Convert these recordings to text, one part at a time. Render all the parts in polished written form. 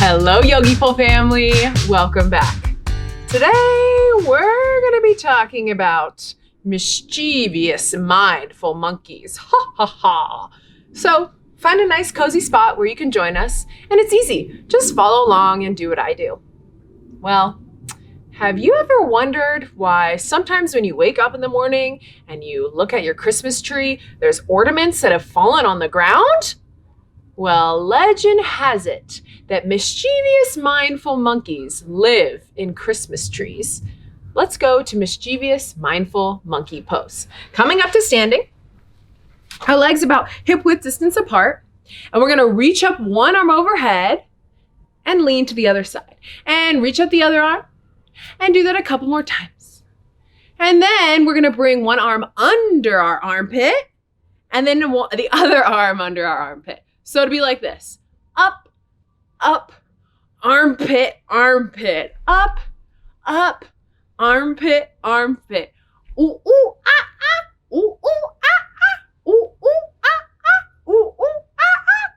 Hello, Yogiful family. Welcome back. Today, we're going to be talking about mischievous, mindful monkeys. Ha ha ha. So, find a nice cozy spot where you can join us, and it's easy. Just follow along and do what I do. Well, have you ever wondered why sometimes when you wake up in the morning and you look at your Christmas tree, there's ornaments that have fallen on the ground? Well, legend has it that mischievous, mindful monkeys live in Christmas trees. Let's go to mischievous, mindful monkey pose. Coming up to standing, our legs about hip-width distance apart, and we're gonna reach up one arm overhead and lean to the other side. And reach up the other arm and do that a couple more times. And then we're gonna bring one arm under our armpit and then the other arm under our armpit. So it'll be like this: up, up, armpit, armpit, up, up, armpit, armpit. Ooh, ooh, ah, ah, ooh, ooh, ah, ah, ooh, ooh, ah, ah, ooh, ooh, ah, ah.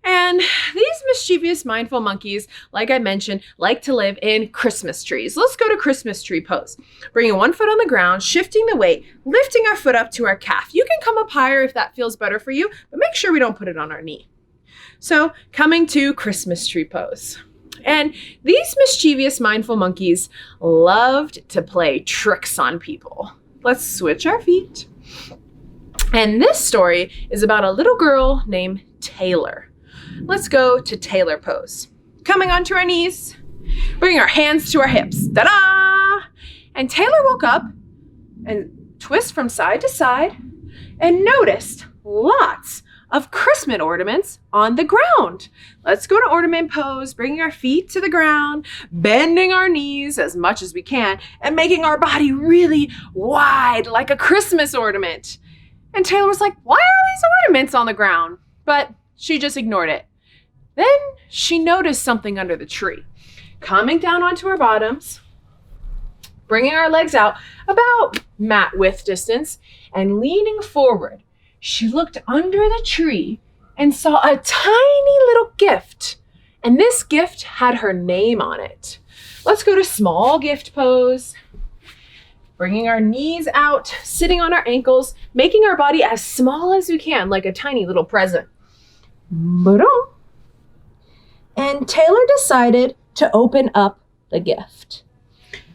And these mischievous, mindful monkeys, like I mentioned, like to live in Christmas trees. Let's go to Christmas tree pose. Bringing one foot on the ground, shifting the weight, lifting our foot up to our calf. You can come up higher if that feels better for you, but make sure we don't put it on our knee. So, coming to Christmas tree pose. And these mischievous, mindful monkeys loved to play tricks on people. Let's switch our feet. And this story is about a little girl named Taylor. Let's go to Taylor pose. Coming onto our knees, bringing our hands to our hips. Ta-da! And Taylor woke up and twisted from side to side and noticed lots of Christmas ornaments on the ground. Let's go to ornament pose, bringing our feet to the ground, bending our knees as much as we can, and making our body really wide like a Christmas ornament. And Taylor was like, why are these ornaments on the ground? But she just ignored it. Then she noticed something under the tree. Coming down onto our bottoms, bringing our legs out about mat width distance, and leaning forward, she looked under the tree and saw a tiny little gift. And this gift had her name on it. Let's go to small gift pose. Bringing our knees out, sitting on our ankles, making our body as small as we can, like a tiny little present. And Taylor decided to open up the gift.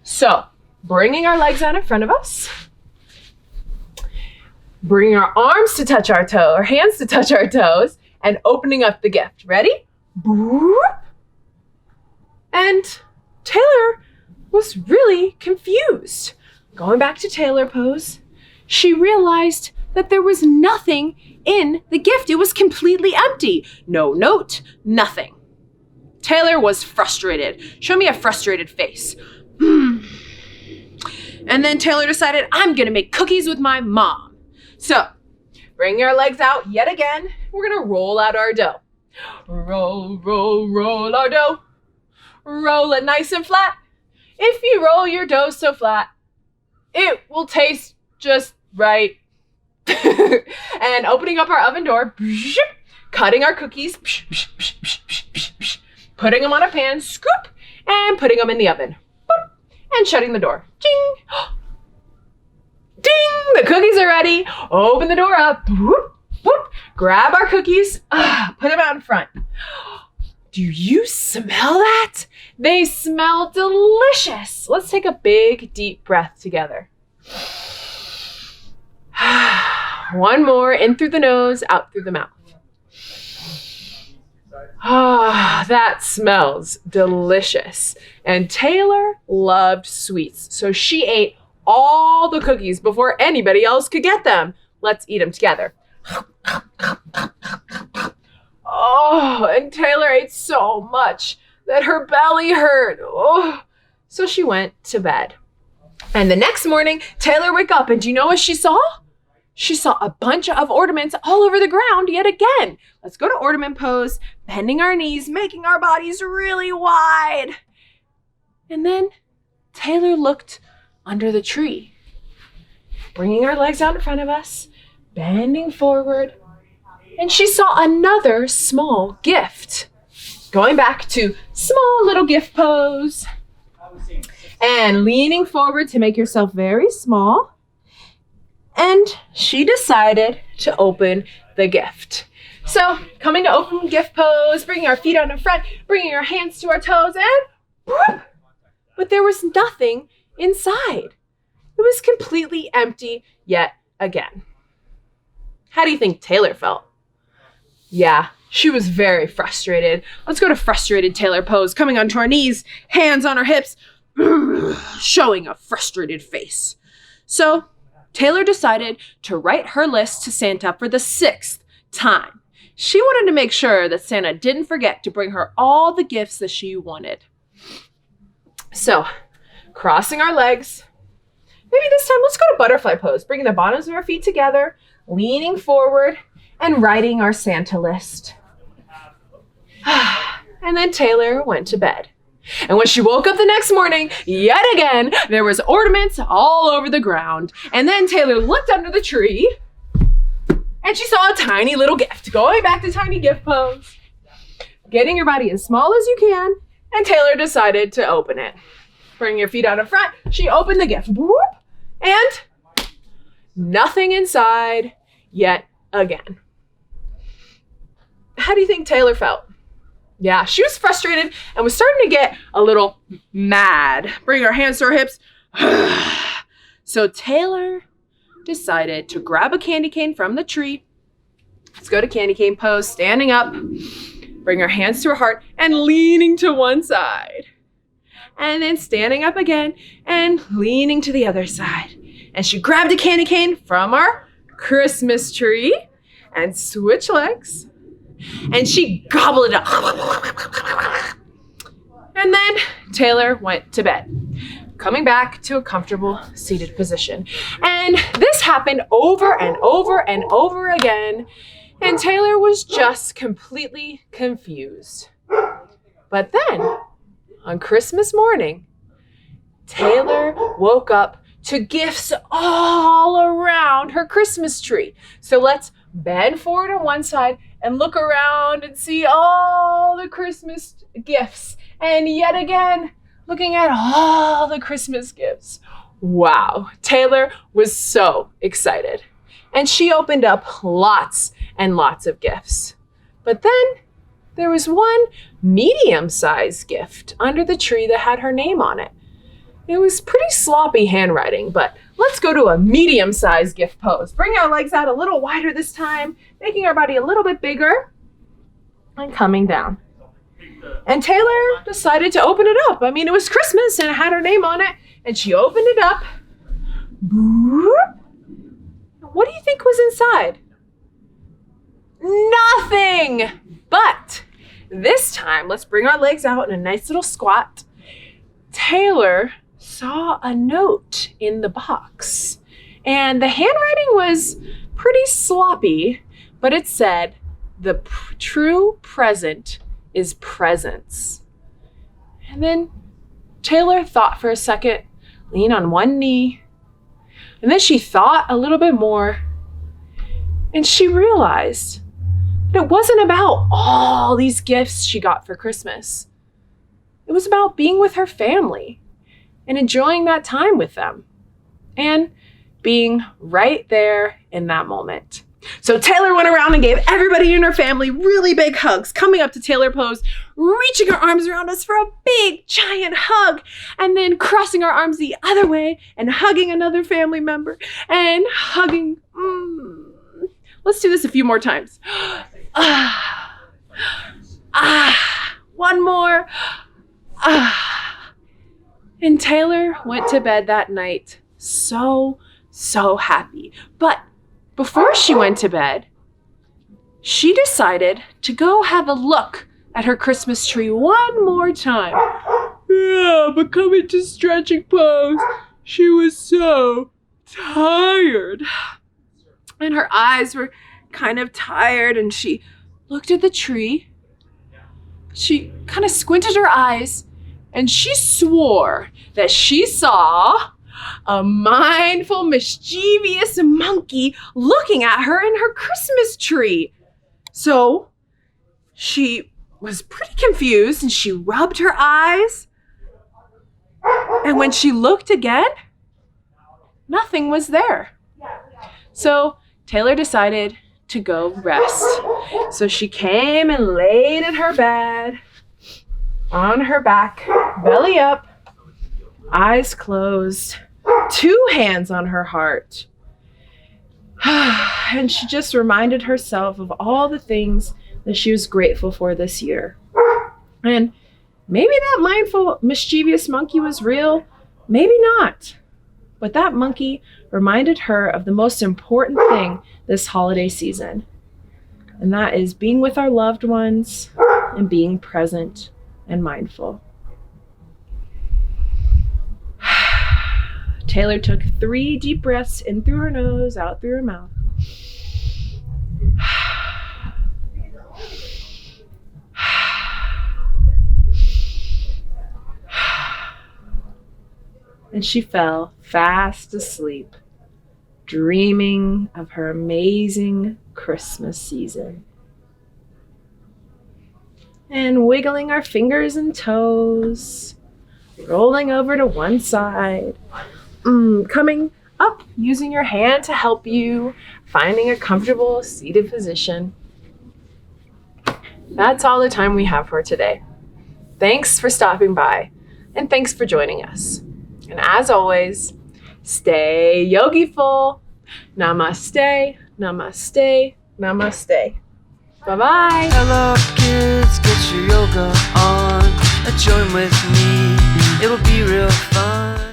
So, bringing our legs out in front of us, bringing our arms to touch our toe, our hands to touch our toes, and opening up the gift. Ready? And Taylor was really confused. Going back to Taylor pose, she realized that there was nothing in the gift. It was completely empty. No note, nothing. Taylor was frustrated. Show me a frustrated face. And then Taylor decided, I'm gonna make cookies with my mom. So, bring your legs out yet again. We're gonna roll out our dough. Roll, roll, roll our dough. Roll it nice and flat. If you roll your dough so flat, it will taste just right. And opening up our oven door, cutting our cookies, putting them on a pan, scoop, and putting them in the oven. And shutting the door. Ding! Ding! The cookies are ready. Open the door up. Whoop, whoop. Grab our cookies. Put them out in front. Do you smell that? They smell delicious. Let's take a big, deep breath together. One more, in through the nose, out through the mouth. That smells delicious. And Taylor loved sweets, so she ate all the cookies before anybody else could get them. Let's eat them together. Oh, and Taylor ate so much that her belly hurt. Oh, so she went to bed. And the next morning, Taylor woke up, and do you know what she saw? She saw a bunch of ornaments all over the ground yet again. Let's go to ornament pose, bending our knees, making our bodies really wide. And then Taylor looked under the tree, bringing our legs out in front of us, bending forward, and she saw another small gift. going back to small little gift pose and leaning forward to make yourself very small. And she decided to open the gift. So coming to open gift pose, bringing our feet out in front, bringing our hands to our toes, and whoop, but there was nothing inside. It was completely empty yet again. How do you think Taylor felt? Yeah, she was very frustrated. Let's go to frustrated Taylor pose, coming onto our knees, hands on our hips, showing a frustrated face. So Taylor decided to write her list to Santa for the 6th time. She wanted to make sure that Santa didn't forget to bring her all the gifts that she wanted. So, crossing our legs. Maybe this time, let's go to butterfly pose, bringing the bottoms of our feet together, leaning forward, and writing our Santa list. And then Taylor went to bed. And when she woke up the next morning, yet again, there was ornaments all over the ground. And then Taylor looked under the tree, and she saw a tiny little gift. Going back to tiny gift pose, getting your body as small as you can, and Taylor decided to open it. Bring your feet out in front. She opened the gift. Whoop, and nothing inside yet again. How do you think Taylor felt? Yeah, she was frustrated and was starting to get a little mad. Bring our hands to our hips. So Taylor decided to grab a candy cane from the tree. Let's go to candy cane pose, standing up. Bring our hands to our heart and leaning to one side. And then standing up again and leaning to the other side. And she grabbed a candy cane from our Christmas tree and switched legs. And she gobbled it up. And then Taylor went to bed, coming back to a comfortable seated position. And this happened over and over and over again. And Taylor was just completely confused. But then, on Christmas morning, Taylor woke up to gifts all around her Christmas tree. So let's bend forward on one side and look around and see all the Christmas gifts. And yet again, looking at all the Christmas gifts. Wow, Taylor was so excited. And she opened up lots and lots of gifts. But then there was one medium-sized gift under the tree that had her name on it. It was pretty sloppy handwriting, but let's go to a medium-sized gift pose. Bring our legs out a little wider this time, making our body a little bit bigger, and coming down. And Taylor decided to open it up. I mean, it was Christmas and it had her name on it, and she opened it up. Boop. What do you think was inside? Nothing! But this time, let's bring our legs out in a nice little squat. Taylor saw a note in the box, and the handwriting was pretty sloppy, but it said, "The true present is presence." And then Taylor thought for a second, leaned on one knee, and then she thought a little bit more, and she realized that it wasn't about all these gifts she got for Christmas. It was about being with her family and enjoying that time with them and being right there in that moment. So Taylor went around and gave everybody in her family really big hugs, coming up to Taylor pose, reaching her arms around us for a big giant hug, and then crossing our arms the other way and hugging another family member and hugging. Let's do this a few more times. One more. And Taylor went to bed that night so happy. But before she went to bed, she decided to go have a look at her Christmas tree one more time. Yeah, but coming to stretching pose, she was so tired. And her eyes were kind of tired, and she looked at the tree. She kind of squinted her eyes, and she swore that she saw a mindful, mischievous monkey looking at her in her Christmas tree. So she was pretty confused and she rubbed her eyes. And when she looked again, nothing was there. So Taylor decided to go rest. So she came and laid in her bed, on her back, belly up, eyes closed, 2 hands on her heart. And she just reminded herself of all the things that she was grateful for this year. And maybe that mindful, mischievous monkey was real, maybe not. But that monkey reminded her of the most important thing this holiday season. And that is being with our loved ones and being present and mindful. Taylor took 3 deep breaths in through her nose, out through her mouth. And she fell fast asleep, dreaming of her amazing Christmas season. And wiggling our fingers and toes, rolling over to one side, coming up, using your hand to help you, finding a comfortable seated position. That's all the time we have for today. Thanks for stopping by, and thanks for joining us. And as always, stay Yogiful. Namaste, namaste, namaste. Bye-bye. Hello kids, get your yoga on. Join with me, it'll be real fun.